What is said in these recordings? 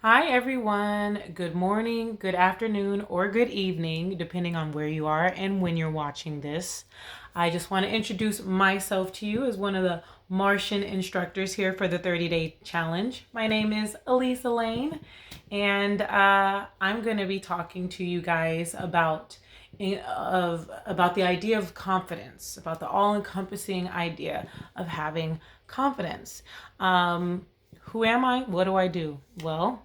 Hi, everyone. Good morning, good afternoon, or good evening, depending on where you are and when you're watching this. I just want to introduce myself to you as one of the Martian instructors here for the 30-day challenge. My name is Elyse Elaine, and I'm going to be talking to you guys about the idea of confidence, about the all-encompassing idea of having confidence. Who am I? What do I do? Well,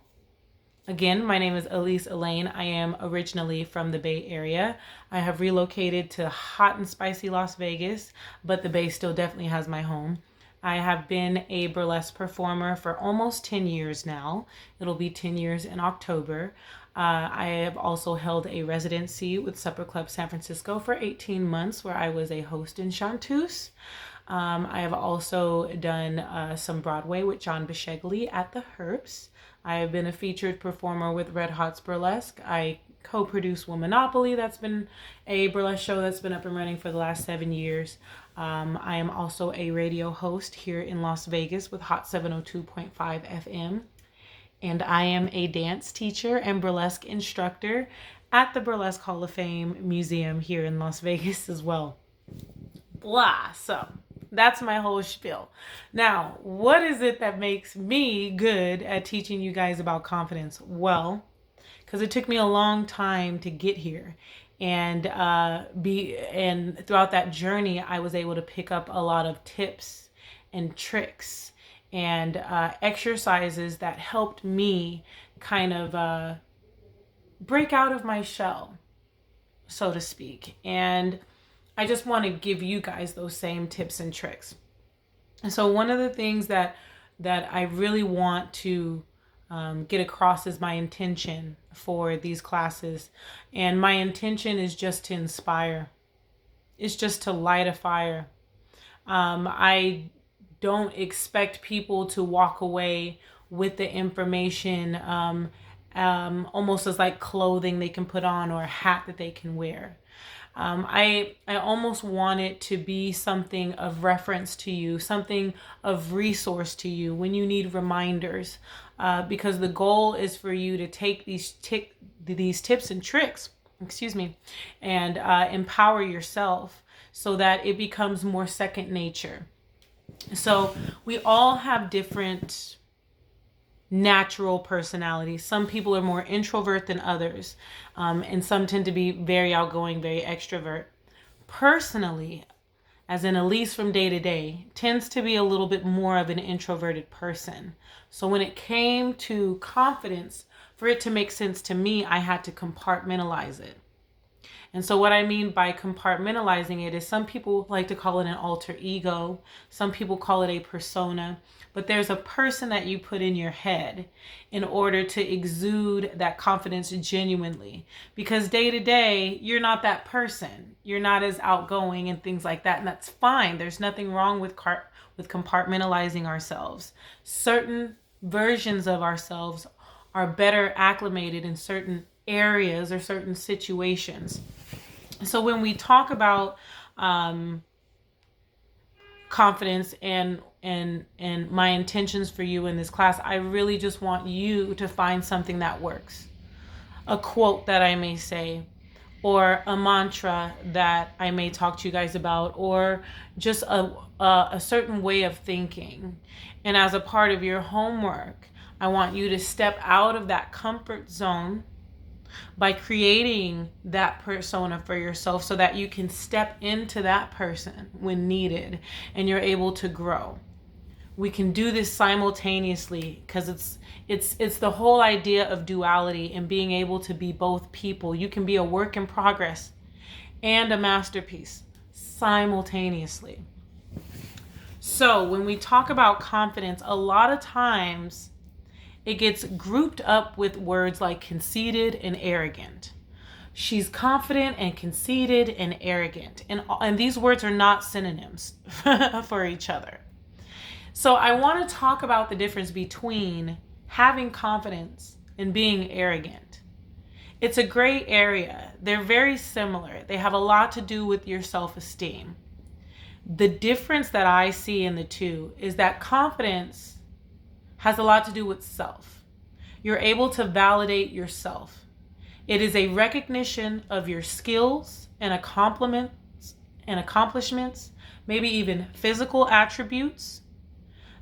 again, my name is Elyse Elaine. I am originally from the Bay Area. I have relocated to hot and spicy Las Vegas, but the Bay still definitely has my home. I have been a burlesque performer for almost 10 years now. It'll be 10 years in October. I have also held a residency with Supper Club San Francisco for 18 months, where I was a host and chanteuse. I have also done some Broadway with John Bishegli at the Herbst. I have been a featured performer with Red Hot's Burlesque. I co-produce Womanopoly. That's been a burlesque show that's been up and running for the last 7 years. I am also a radio host here in Las Vegas with Hot 702.5 FM. And I am a dance teacher and burlesque instructor at the Burlesque Hall of Fame Museum here in Las Vegas as well. Blah. So that's my whole spiel. Now, what is it that makes me good at teaching you guys about confidence? Well, because it took me a long time to get here. And throughout that journey, I was able to pick up a lot of tips and tricks and exercises that helped me kind of break out of my shell, so to speak. And I just want to give you guys those same tips and tricks. And so one of the things that I really want to get across is my intention for these classes. And my intention is just to inspire. It's just to light a fire. I don't expect people to walk away with the information almost as like clothing they can put on or a hat that they can wear. I almost want it to be something of reference to you, something of resource to you when you need reminders, because the goal is for you to take these tips and tricks, and empower yourself so that it becomes more second nature. So we all have different natural personalities. Some people are more introvert than others, and some tend to be very outgoing, very extrovert. Personally, as an Elyse from day to day, tends to be a little bit more of an introverted person. So when it came to confidence, for it to make sense to me, I had to compartmentalize it. And so what I mean by compartmentalizing it is some people like to call it an alter ego. Some people call it a persona. But there's a person that you put in your head in order to exude that confidence genuinely. Because day to day, you're not that person. You're not as outgoing and things like that. And that's fine. There's nothing wrong with compartmentalizing ourselves. Certain versions of ourselves are better acclimated in certain areas or certain situations. So when we talk about confidence and my intentions for you in this class, I really just want you to find something that works. A quote that I may say, or a mantra that I may talk to you guys about, or just a certain way of thinking. And as a part of your homework, I want you to step out of that comfort zone by creating that persona for yourself so that you can step into that person when needed and you're able to grow. We can do this simultaneously because it's the whole idea of duality and being able to be both people. You can be a work in progress and a masterpiece simultaneously. So when we talk about confidence, a lot of times it gets grouped up with words like conceited and arrogant. She's confident and conceited and arrogant. And these words are not synonyms for each other. So I want to talk about the difference between having confidence and being arrogant. It's a gray area. They're very similar. They have a lot to do with your self-esteem. The difference that I see in the two is that confidence has a lot to do with self. You're able to validate yourself. It is a recognition of your skills and accomplishments, maybe even physical attributes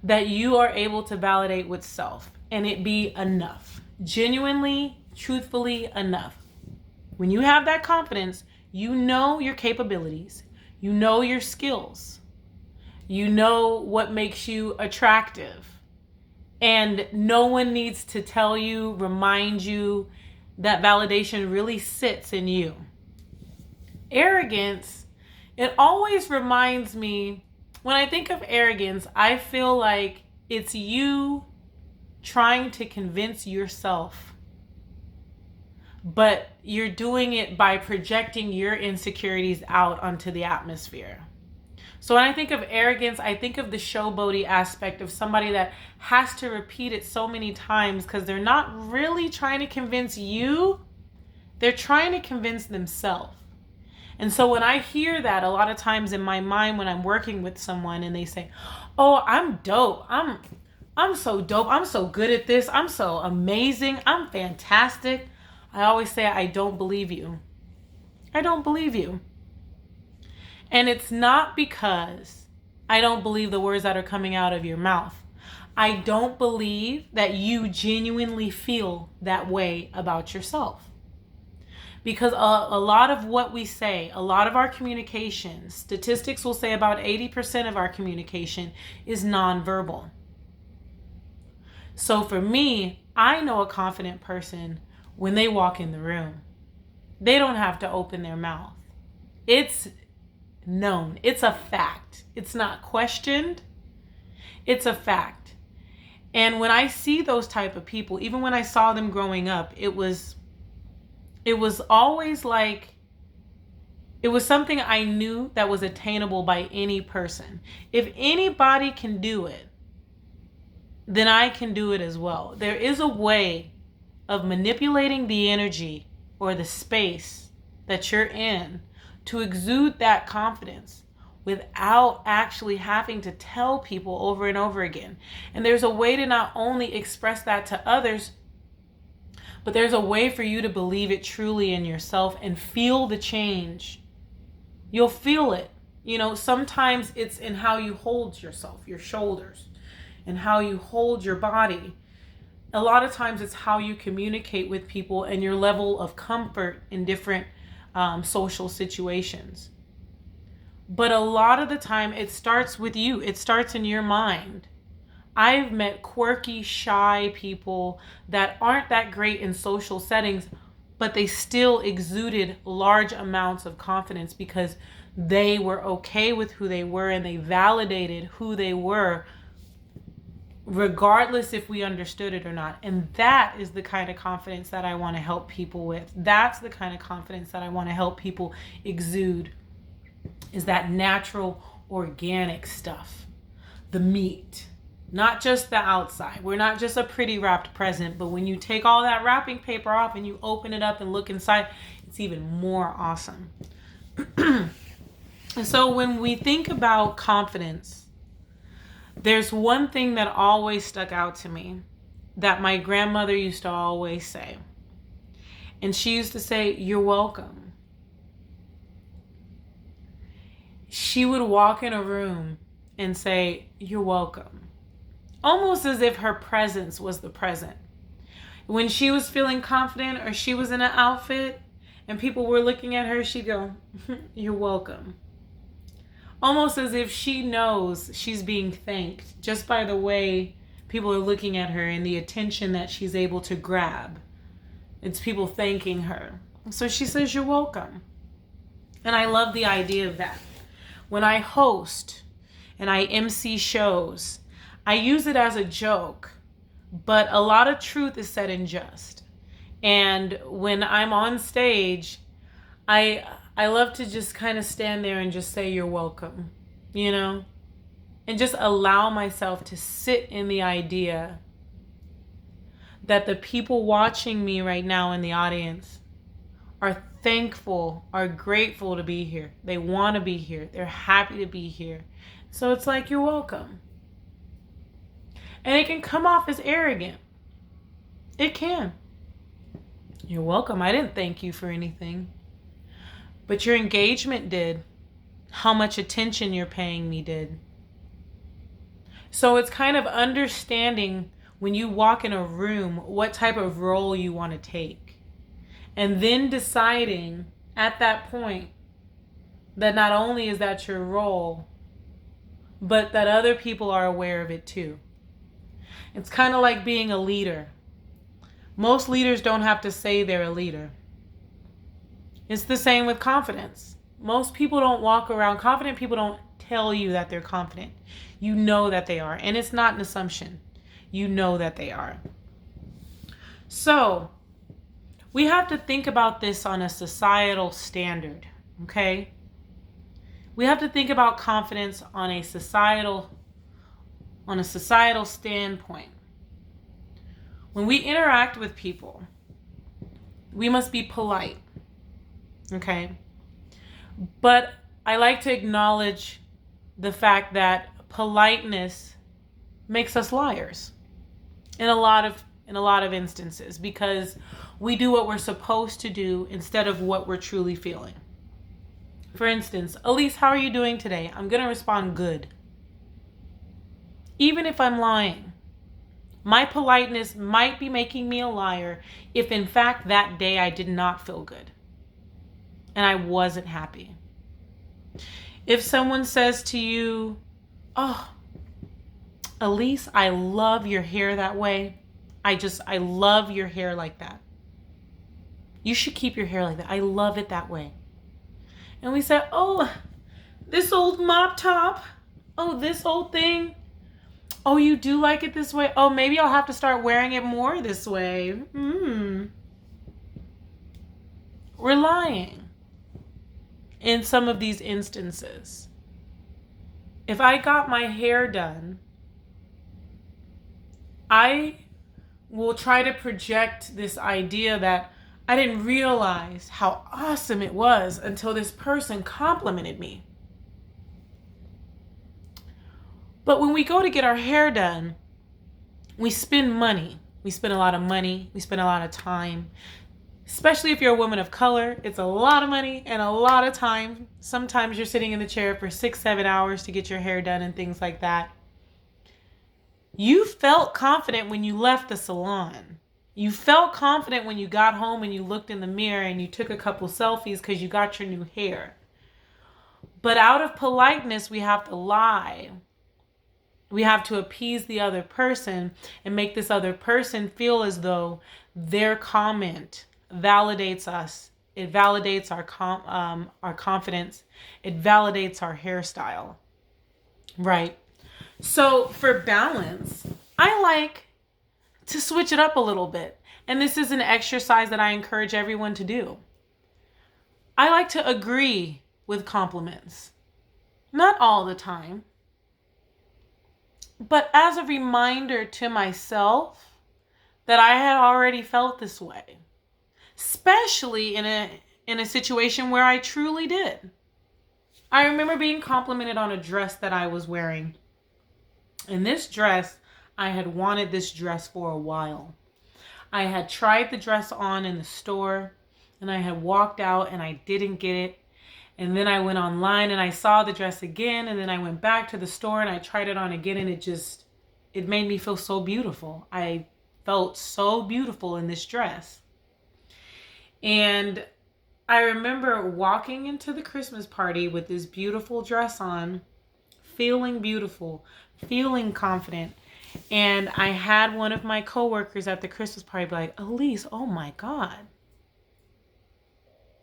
that you are able to validate with self, and it be enough. Genuinely, truthfully enough. When you have that confidence, you know your capabilities, you know your skills, you know what makes you attractive, and no one needs to tell you, remind you. That validation really sits in you. Arrogance, it always reminds me, when I think of arrogance, I feel like it's you trying to convince yourself, but you're doing it by projecting your insecurities out onto the atmosphere. So when I think of arrogance, I think of the showboaty aspect of somebody that has to repeat it so many times because they're not really trying to convince you, they're trying to convince themselves. And so when I hear that a lot of times in my mind when I'm working with someone and they say, "Oh, I'm dope. I'm so dope. I'm so good at this. I'm so amazing. I'm fantastic." I always say, "I don't believe you. I don't believe you." And it's not because I don't believe the words that are coming out of your mouth. I don't believe that you genuinely feel that way about yourself. Because a lot of what we say, a lot of our communication, statistics will say about 80% of our communication is nonverbal. So for me, I know a confident person when they walk in the room. They don't have to open their mouth. It's known. It's a fact. It's not questioned. It's a fact. And when I see those type of people, even when I saw them growing up, it was always like, it was something I knew that was attainable by any person. If anybody can do it, then I can do it as well. There is a way of manipulating the energy or the space that you're in to exude that confidence without actually having to tell people over and over again. And there's a way to not only express that to others, but there's a way for you to believe it truly in yourself and feel the change. You'll feel it. Sometimes it's in how you hold yourself, your shoulders, and how you hold your body. A lot of times it's how you communicate with people and your level of comfort in different social situations. But a lot of the time it starts with you. It starts in your mind. I've met quirky, shy people that aren't that great in social settings, but they still exuded large amounts of confidence because they were okay with who they were and they validated who they were, regardless if we understood it or not. And that is the kind of confidence that I want to help people with. That's the kind of confidence that I want to help people exude, is that natural, organic stuff, the meat, not just the outside. We're not just a pretty wrapped present, but when you take all that wrapping paper off and you open it up and look inside, it's even more awesome. And so when we think about confidence, there's one thing that always stuck out to me that my grandmother used to always say. And she used to say, "You're welcome." She would walk in a room and say, "You're welcome." Almost as if her presence was the present. When she was feeling confident or she was in an outfit and people were looking at her, she'd go, "You're welcome." Almost as if she knows she's being thanked just by the way people are looking at her and the attention that she's able to grab. It's people thanking her. So she says, "You're welcome." And I love the idea of that. When I host and I MC shows, I use it as a joke, but a lot of truth is said in jest. And when I'm on stage, I love to just kind of stand there and just say, "You're welcome," and just allow myself to sit in the idea that the people watching me right now in the audience are thankful, are grateful to be here. They want to be here. They're happy to be here. So it's like, "You're welcome." And it can come off as arrogant. It can. You're welcome. I didn't thank you for anything. But your engagement did. How much attention you're paying me did. So it's kind of understanding when you walk in a room what type of role you want to take. And then deciding at that point that not only is that your role, but that other people are aware of it too. It's kind of like being a leader. Most leaders don't have to say they're a leader. It's the same with confidence. Most people don't walk around, confident people don't tell you that they're confident. You know that they are. And it's not an assumption. You know that they are. So, we have to think about this on a societal standard, okay? We have to think about confidence on a societal standpoint. When we interact with people, we must be polite, okay? But I like to acknowledge the fact that politeness makes us liars in a lot of instances, because we do what we're supposed to do instead of what we're truly feeling. For instance, Elyse, how are you doing today? I'm going to respond good. Even if I'm lying. My politeness might be making me a liar if in fact that day I did not feel good and I wasn't happy. If someone says to you, oh, Elyse, I love your hair that way. I love your hair like that. You should keep your hair like that. I love it that way. And we say, oh, this old mop top. Oh, this old thing. Oh, you do like it this way? Oh, maybe I'll have to start wearing it more this way. We're lying in some of these instances. If I got my hair done, I will try to project this idea that I didn't realize how awesome it was until this person complimented me. But when we go to get our hair done, we spend money. We spend a lot of money. We spend a lot of time. Especially if you're a woman of color, it's a lot of money and a lot of time. Sometimes you're sitting in the chair for 6-7 hours to get your hair done and things like that. You felt confident when you left the salon. You felt confident when you got home and you looked in the mirror and you took a couple selfies because you got your new hair. But out of politeness, we have to lie. We have to appease the other person and make this other person feel as though their comment validates us. It validates our confidence. It validates our hairstyle. Right? So for balance, I like to switch it up a little bit. And this is an exercise that I encourage everyone to do. I like to agree with compliments. Not all the time. But as a reminder to myself that I had already felt this way. Especially in a situation where I truly did. I remember being complimented on a dress that I was wearing. And this dress, I had wanted this dress for a while. I had tried the dress on in the store and I had walked out and I didn't get it. And then I went online and I saw the dress again. And then I went back to the store and I tried it on again. And it made me feel so beautiful. I felt so beautiful in this dress. And I remember walking into the Christmas party with this beautiful dress on, feeling beautiful, feeling confident. And I had one of my coworkers at the Christmas party be like, Elyse, oh my God,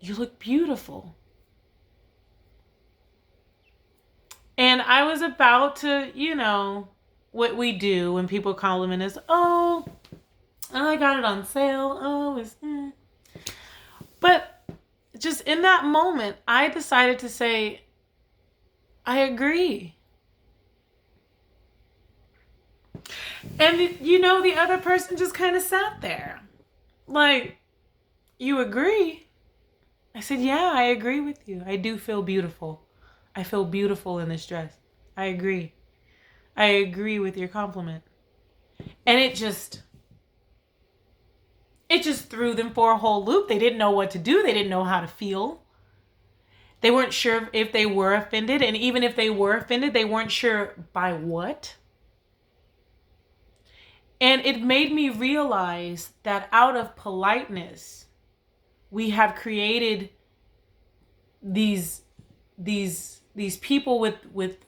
you look beautiful. And I was about to, what we do when people compliment us. Oh, I got it on sale. Oh, But just in that moment, I decided to say, I agree. And the other person just kind of sat there. Like, you agree? I said, yeah, I agree with you. I do feel beautiful. I feel beautiful in this dress. I agree. I agree with your compliment. And It just threw them for a whole loop. They didn't know what to do. They didn't know how to feel. They weren't sure if they were offended. And even if they were offended, they weren't sure by what. And it made me realize that out of politeness, we have created these people with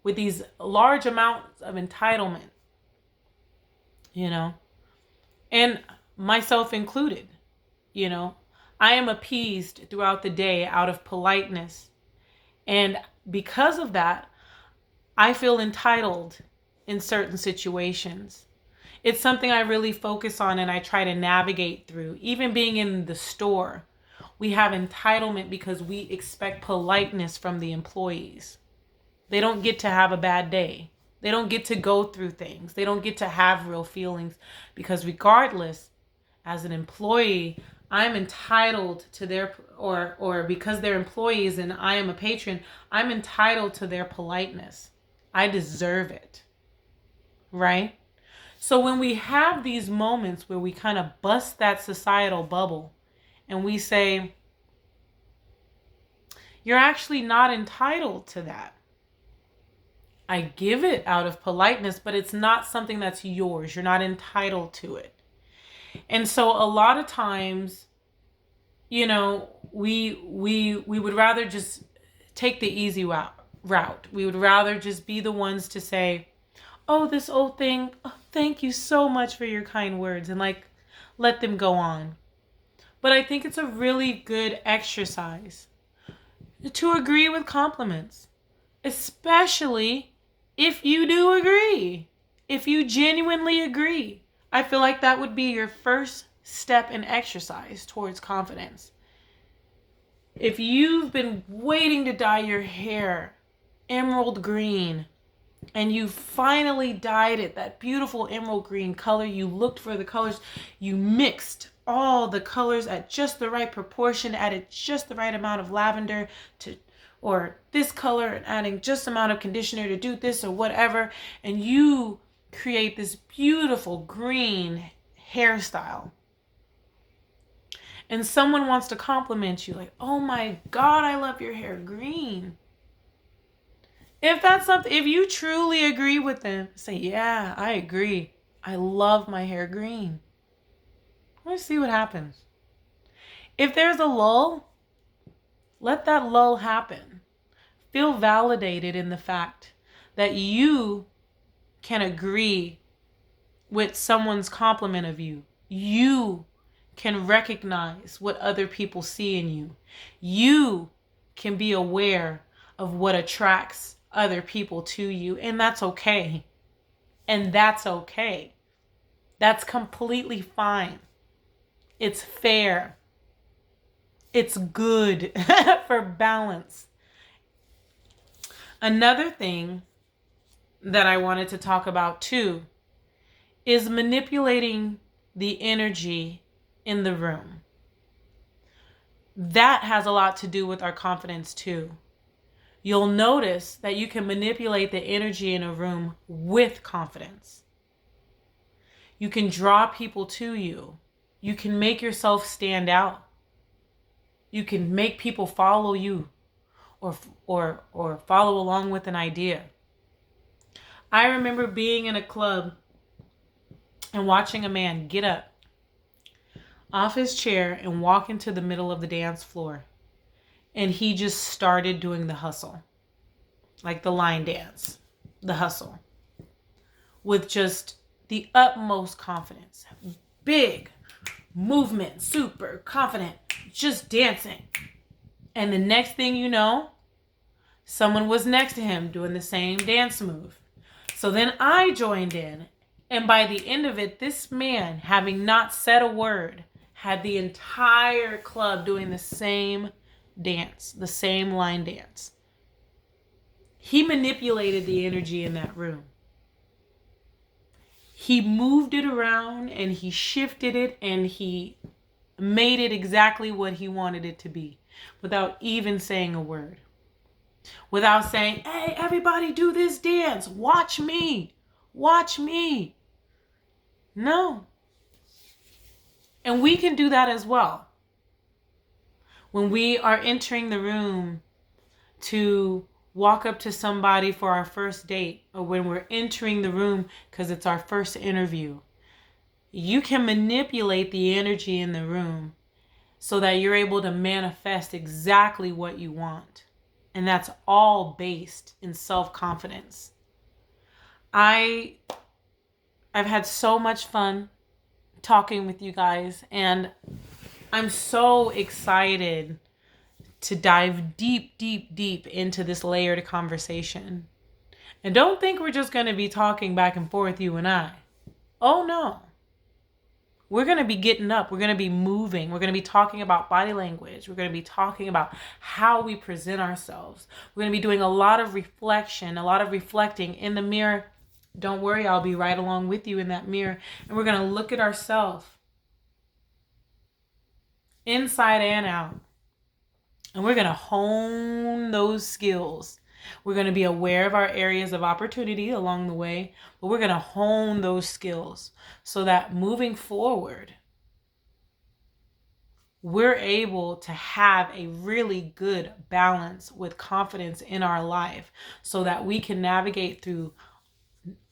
these large amounts of entitlement, you know, and myself included. You know, I am appeased throughout the day out of politeness, and because of that, I feel entitled in certain situations. It's something I really focus on and I try to navigate through. Even being in the store, we have entitlement because we expect politeness from the employees. They don't get to have a bad day. They don't get to go through things. They don't get to have real feelings, because regardless, as an employee, I'm entitled to their, or because they're employees and I am a patron, I'm entitled to their politeness. I deserve it. Right? So when we have these moments where we kind of bust that societal bubble and we say, you're actually not entitled to that. I give it out of politeness, but it's not something that's yours. You're not entitled to it. And so a lot of times, you know, we would rather just take the easy route. We would rather just be the ones to say, oh, this old thing, oh, thank you so much for your kind words, and like let them go on. But I think it's a really good exercise to agree with compliments, especially if you do agree, if you genuinely agree. I feel like that would be your first step in exercise towards confidence. If you've been waiting to dye your hair emerald green and you finally dyed it that beautiful emerald green color, you looked for the colors, you mixed all the colors at just the right proportion, added just the right amount of lavender to, or this color, and adding just amount of conditioner to do this or whatever, and you create this beautiful green hairstyle. And someone wants to compliment you, like, oh my God, I love your hair green. If that's something, if you truly agree with them, say, yeah, I agree. I love my hair green. Let's see what happens. If there's a lull, let that lull happen. Feel validated in the fact that you can agree with someone's compliment of you. You can recognize what other people see in you. You can be aware of what attracts other people to you, and that's okay. And that's okay. That's completely fine. It's fair. It's good for balance. Another thing that I wanted to talk about too is manipulating the energy in the room. That has a lot to do with our confidence too. You'll notice that you can manipulate the energy in a room with confidence. You can draw people to you. You can make yourself stand out. You can make people follow you or follow along with an idea. I remember being in a club and watching a man get up off his chair and walk into the middle of the dance floor. And he just started doing the hustle, like the line dance, the hustle, with just the utmost confidence. Big movement, super confident, just dancing. And the next thing you know, someone was next to him doing the same dance move. So then I joined in. And by the end of it, this man, having not said a word, had the entire club doing the same dance, the same line dance. He manipulated the energy in that room. He moved it around and he shifted it and he made it exactly what he wanted it to be without even saying a word. Without saying, hey, everybody do this dance. Watch me. Watch me. No. And we can do that as well. When we are entering the room to walk up to somebody for our first date, or when we're entering the room because it's our first interview, you can manipulate the energy in the room so that you're able to manifest exactly what you want. And that's all based in self-confidence. I've had so much fun talking with you guys, and I'm so excited to dive deep, deep, deep into this layered conversation. And don't think we're just going to be talking back and forth, you and I. Oh no. We're going to be getting up. We're going to be moving. We're going to be talking about body language. We're going to be talking about how we present ourselves. We're going to be doing a lot of reflection, a lot of reflecting in the mirror. Don't worry, I'll be right along with you in that mirror. And we're going to look at ourselves inside and out. And we're going to hone those skills. We're going to be aware of our areas of opportunity along the way, but we're going to hone those skills so that moving forward, we're able to have a really good balance with confidence in our life so that we can navigate through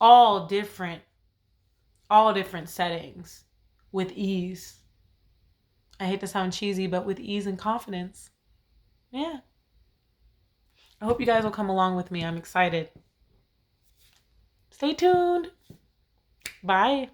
all different settings with ease. I hate to sound cheesy, but with ease and confidence. Yeah. I hope you guys will come along with me. I'm excited. Stay tuned. Bye.